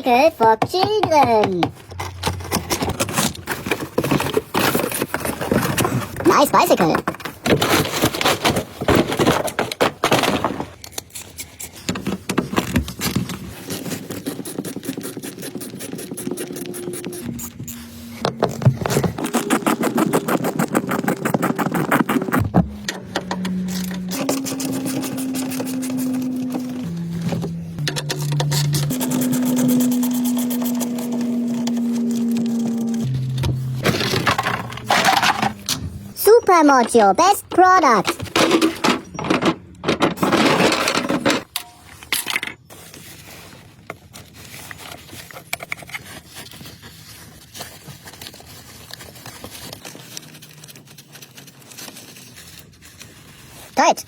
bicycle for children. Nice bicycle. Promote your best product. Tight.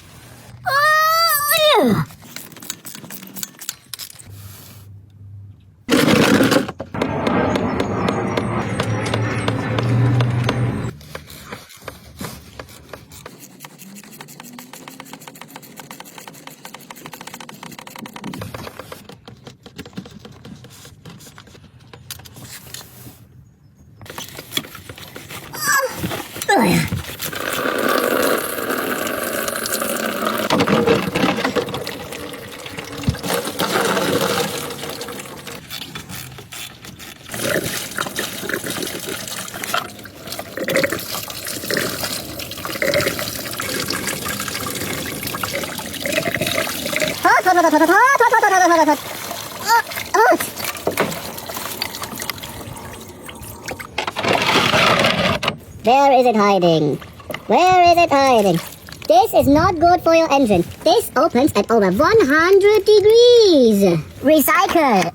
Where is it hiding? Where is it hiding? This is not good for your engine. This opens at over 100 degrees. Recycle.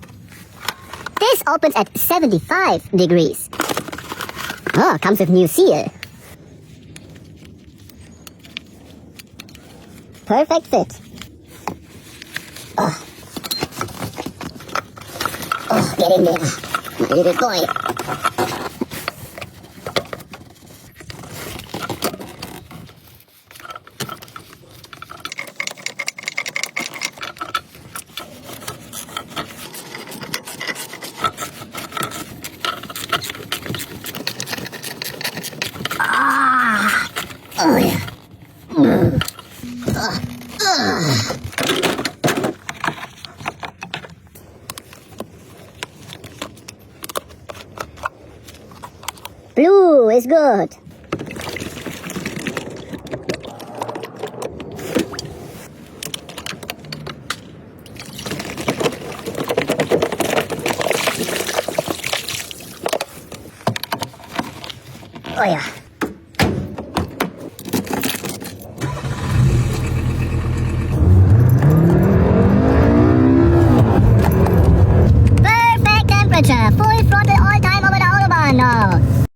This opens at 75 degrees. Oh, comes with new seal. Perfect fit. Oh, get in there, my little boy. Oh yeah. Blue is good. Oh yeah.